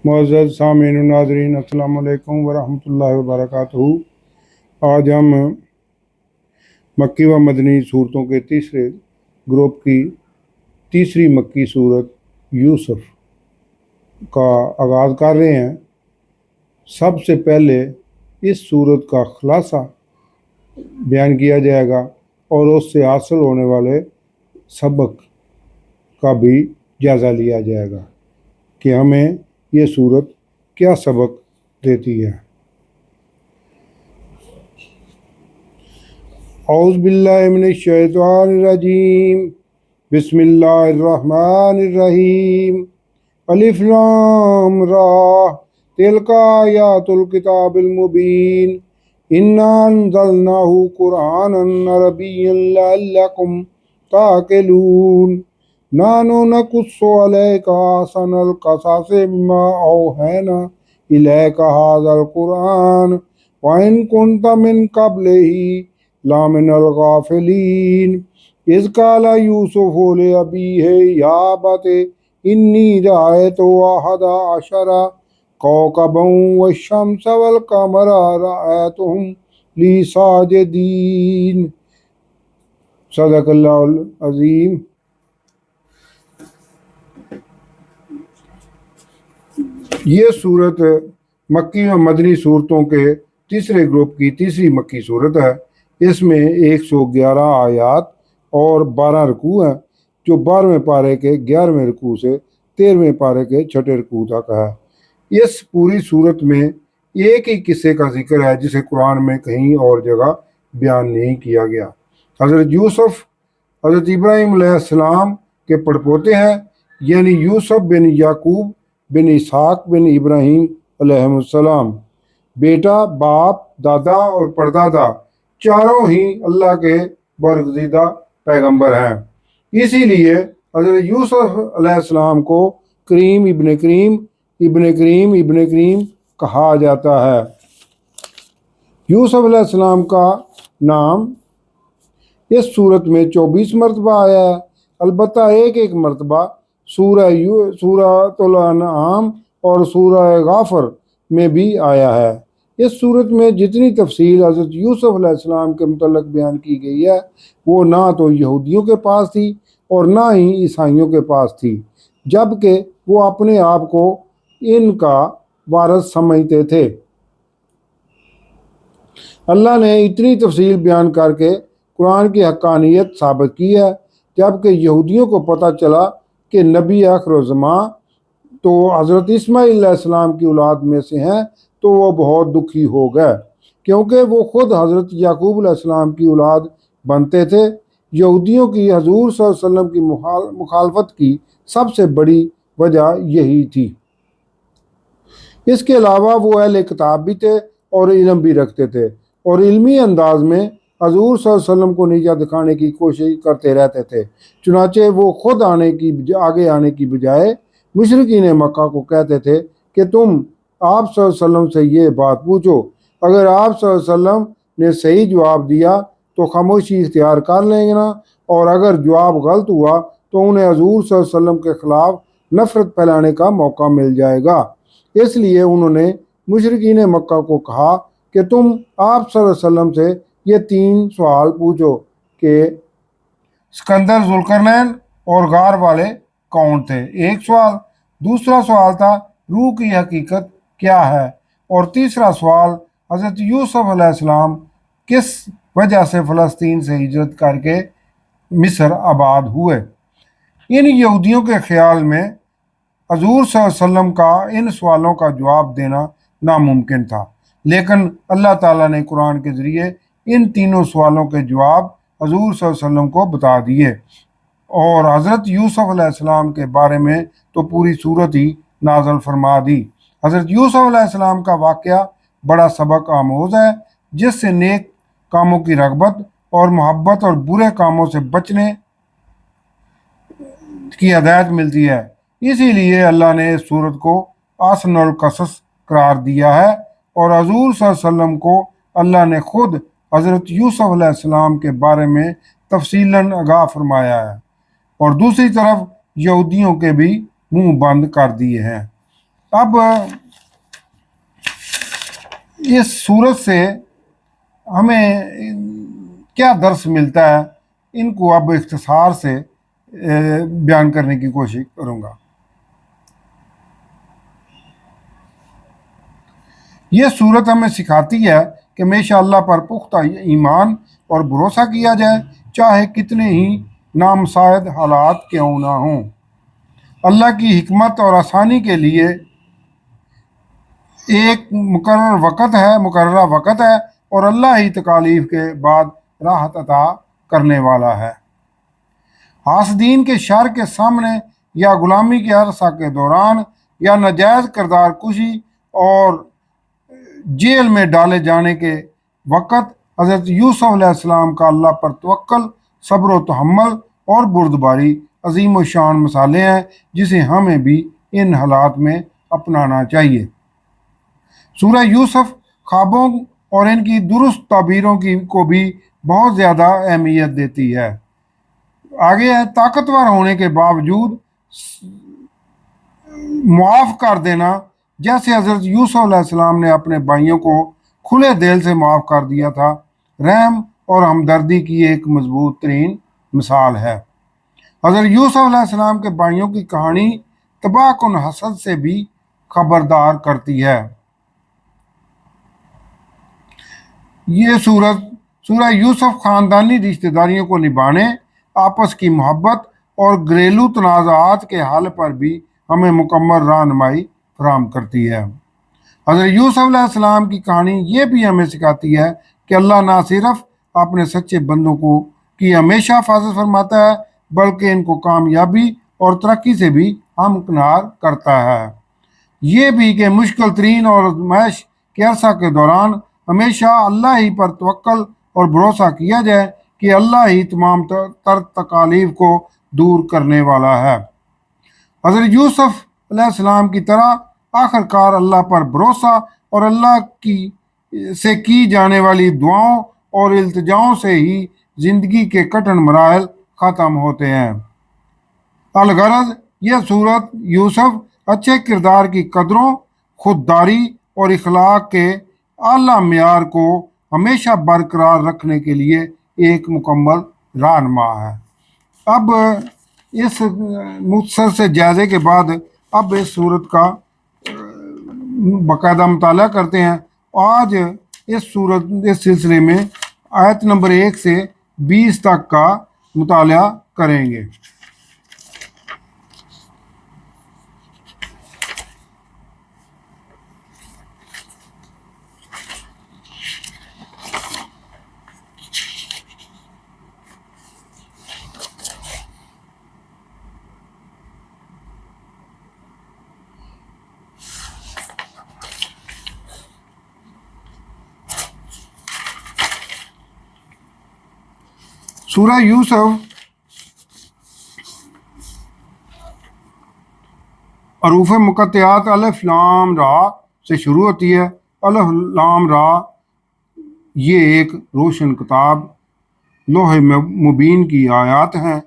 معزز سامعین و ناظرین، السلام علیکم ورحمۃ اللہ وبرکاتہ۔ آج ہم مکی و مدنی صورتوں کے تیسرے گروپ کی تیسری مکی صورت یوسف کا آغاز کر رہے ہیں۔ سب سے پہلے اس صورت کا خلاصہ بیان کیا جائے گا اور اس سے حاصل ہونے والے سبق کا بھی جائزہ لیا جائے گا کہ ہمیں یہ صورت کیا سبق دیتی ہے۔ اعوذ باللہ من الشیطان الرجیم، بسم اللہ الرحمن الرحیم، الف لام را، تلک آیات الکتاب المبین، انا انزلناہ قرآنا عربیا لعلکم تعقلون، نحن نقص علیک احسن القصص بما اوحینا الیک ھذا القرآن وان کنت من قبلہ لمن الغافلین، اذ قال یوسف لأبیہ یا ابت انی رأیت احد عشر کوکبا والشمس والقمر رأیتهم لی ساجدین۔ صدق اللہ العظیم۔ یہ صورت مکی و مدنی صورتوں کے تیسرے گروپ کی تیسری مکی صورت ہے۔ اس میں 111 آیات اور 12 رکوع ہیں، جو 12ویں پارے کے 11ویں رکوع سے 13ویں پارے کے 6 رکوع تک ہے۔ اس پوری صورت میں ایک ہی قصے کا ذکر ہے جسے قرآن میں کہیں اور جگہ بیان نہیں کیا گیا۔ حضرت یوسف حضرت ابراہیم علیہ السلام کے پڑپوتے ہیں، یعنی یوسف بن یعقوب بن اسحاق بن ابراہیم علیہ السلام۔ بیٹا، باپ، دادا اور پردادا چاروں ہی اللہ کے برگزیدہ پیغمبر ہیں۔ اسی لیے حضرت یوسف علیہ السلام کو کریم ابن کریم ابن کریم ابن کریم کہا جاتا ہے۔ یوسف علیہ السلام کا نام اس صورت میں 24 مرتبہ آیا ہے، البتہ ایک مرتبہ سورۃ الانعام اور سورہ غافر میں بھی آیا ہے۔ اس صورت میں جتنی تفصیل حضرت یوسف علیہ السلام کے متعلق بیان کی گئی ہے وہ نہ تو یہودیوں کے پاس تھی اور نہ ہی عیسائیوں کے پاس تھی، جبکہ وہ اپنے آپ کو ان کا وارث سمجھتے تھے۔ اللہ نے اتنی تفصیل بیان کر کے قرآن کی حقانیت ثابت کی ہے، جبکہ یہودیوں کو پتہ چلا کہ نبی آخر الزمان تو حضرت اسماعیل علیہ السلام کی اولاد میں سے ہیں، تو وہ بہت دکھی ہو گئے، کیونکہ وہ خود حضرت یعقوب علیہ السلام کی اولاد بنتے تھے۔ یہودیوں کی حضور صلی اللہ علیہ وسلم کی مخالفت کی سب سے بڑی وجہ یہی تھی۔ اس کے علاوہ وہ اہل کتاب بھی تھے اور علم بھی رکھتے تھے، اور علمی انداز میں حضور صلی اللہ علیہ وسلم کو نیچا دکھانے کی کوشش کرتے رہتے تھے۔ چنانچہ وہ خود آگے آنے کی بجائے مشرکین مکہ کو کہتے تھے کہ تم آپ صلی اللہ علیہ وسلم سے یہ بات پوچھو، اگر آپ صلی اللہ علیہ وسلم نے صحیح جواب دیا تو خاموشی اختیار کر لیں گے نا، اور اگر جواب غلط ہوا تو انہیں حضور صلی اللہ علیہ وسلم کے خلاف نفرت پھیلانے کا موقع مل جائے گا۔ اس لیے انہوں نے مشرکین مکہ کو کہا کہ تم آپ صلی اللہ علیہ وسلم سے یہ 3 سوال پوچھو کہ سکندر، ذوالقرنین اور غار والے کون تھے، ایک سوال۔ دوسرا سوال تھا روح کی حقیقت کیا ہے، اور تیسرا سوال حضرت یوسف علیہ السلام کس وجہ سے فلسطین سے ہجرت کر کے مصر آباد ہوئے۔ ان یہودیوں کے خیال میں حضور صلی اللہ علیہ وسلم کا ان سوالوں کا جواب دینا ناممکن تھا، لیکن اللہ تعالیٰ نے قرآن کے ذریعے ان تینوں سوالوں کے جواب حضور صلی اللہ علیہ وسلم کو بتا دیے، اور حضرت یوسف علیہ السلام کے بارے میں تو پوری صورت ہی نازل فرما دی۔ حضرت یوسف علیہ السلام کا واقعہ بڑا سبق آموز ہے، جس سے نیک کاموں کی رغبت اور محبت اور برے کاموں سے بچنے کی ہدایت ملتی ہے۔ اسی لیے اللہ نے اس صورت کو احسن القصص قرار دیا ہے، اور حضور صلی اللہ علیہ وسلم کو اللہ نے خود حضرت یوسف علیہ السلام کے بارے میں تفصیلاً آگاہ فرمایا ہے، اور دوسری طرف یہودیوں کے بھی منہ بند کر دیے ہیں۔ اب اس صورت سے ہمیں کیا درس ملتا ہے، ان کو اب اختصار سے بیان کرنے کی کوشش کروں گا۔ یہ صورت ہمیں سکھاتی ہے کہ ہمیشہ اللہ پر پختہ ایمان اور بھروسہ کیا جائے، چاہے کتنے ہی نامساعد حالات کیوں نہ ہوں۔ اللہ کی حکمت اور آسانی کے لیے ایک مقررہ وقت ہے اور اللہ ہی تکالیف کے بعد راحت عطا کرنے والا ہے۔ حاسدین کے شر کے سامنے یا غلامی کے عرصہ کے دوران یا ناجائز کردار کشی اور جیل میں ڈالے جانے کے وقت حضرت یوسف علیہ السلام کا اللہ پر توکل، صبر و تحمل اور بردباری عظیم و شان مثالیں ہیں جسے ہمیں بھی ان حالات میں اپنانا چاہیے۔ سورہ یوسف خوابوں اور ان کی درست تعبیروں کو بھی بہت زیادہ اہمیت دیتی ہے۔ آگے ہے، طاقتور ہونے کے باوجود معاف کر دینا، جیسے حضرت یوسف علیہ السلام نے اپنے بھائیوں کو کھلے دل سے معاف کر دیا تھا، رحم اور ہمدردی کی ایک مضبوط ترین مثال ہے۔ حضرت یوسف علیہ السلام کے بھائیوں کی کہانی تباہ کن حسد سے بھی خبردار کرتی ہے۔ یہ سورہ یوسف خاندانی رشتہ داریوں کو نبھانے، آپس کی محبت اور گھریلو تنازعات کے حل پر بھی ہمیں مکمل رہنمائی فراہم کرتی ہے۔ حضرت یوسف علیہ السلام کی کہانی یہ بھی ہمیں سکھاتی ہے کہ اللہ نہ صرف اپنے سچے بندوں کی ہمیشہ حفاظت فرماتا ہے، بلکہ ان کو کامیابی اور ترقی سے بھی ہمکنار کرتا ہے۔ یہ بھی کہ مشکل ترین اور آزمائش کے عرصہ کے دوران ہمیشہ اللہ ہی پر توکل اور بھروسہ کیا جائے کہ اللہ ہی تمام تر تکالیف کو دور کرنے والا ہے۔ حضرت یوسف علیہ السلام کی طرح آخر کار اللہ پر بھروسہ اور اللہ سے کی جانے والی دعاؤں اور التجاؤں سے ہی زندگی کے کٹھن مراحل ختم ہوتے ہیں۔ الغرض یہ صورت یوسف اچھے کردار کی قدروں، خودداری اور اخلاق کے اعلیٰ معیار کو ہمیشہ برقرار رکھنے کے لیے ایک مکمل رہنما ہے۔ اب اس مختصر سے جائزے کے بعد اب اس صورت کا باقاعدہ مطالعہ کرتے ہیں۔ آج اس سلسلے میں آیت نمبر 1 سے 20 تک کا مطالعہ کریں گے۔ سورہ یوسف حروف مقطعات الف لام را سے شروع ہوتی ہے۔ الف لام را یہ ایک روشن کتاب لوح مبین کی آیات ہیں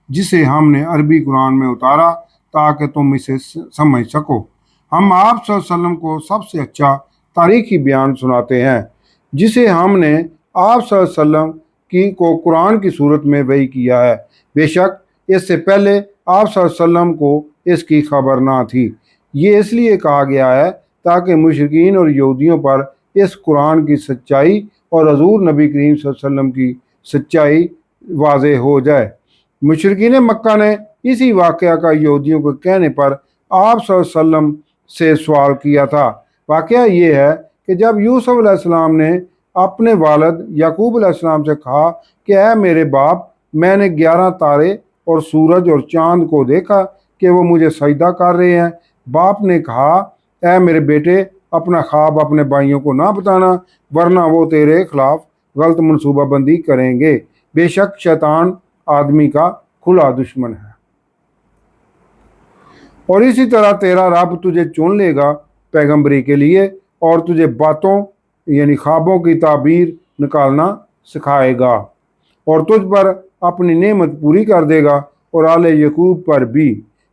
جسے ہم نے عربی قرآن میں اتارا تاکہ تم اسے سمجھ سکو۔ ہم آپ صلی اللہ علیہ وسلم کو سب سے اچھا تاریخی بیان سناتے ہیں جسے ہم نے آپ صلی اللہ علیہ وسلم کو قرآن کی صورت میں وحی کیا ہے۔ بے شک اس سے پہلے آپ صلی اللہ علیہ وسلم کو اس کی خبر نہ تھی۔ یہ اس لیے کہا گیا ہے تاکہ مشرکین اور یہودیوں پر اس قرآن کی سچائی اور حضور نبی کریم صلی اللہ علیہ وسلم کی سچائی واضح ہو جائے۔ مشرکین مکہ نے اسی واقعہ کا یہودیوں کے کہنے پر آپ صلی اللہ علیہ وسلم سے سوال کیا تھا۔ واقعہ یہ ہے کہ جب یوسف علیہ السلام نے اپنے والد یعقوب علیہ السلام سے کہا کہ اے میرے باپ، میں نے 11 تارے اور سورج اور چاند کو دیکھا کہ وہ مجھے سجدہ کر رہے ہیں، باپ نے کہا اے میرے بیٹے، اپنا خواب اپنے بھائیوں کو نہ بتانا ورنہ وہ تیرے خلاف غلط منصوبہ بندی کریں گے۔ بے شک شیطان آدمی کا کھلا دشمن ہے، اور اسی طرح تیرا رب تجھے چن لے گا پیغمبری کے لیے اور تجھے باتوں یعنی خوابوں کی تعبیر نکالنا سکھائے گا اور تجھ پر اپنی نعمت پوری کر دے گا اور آل یعقوب پر بھی۔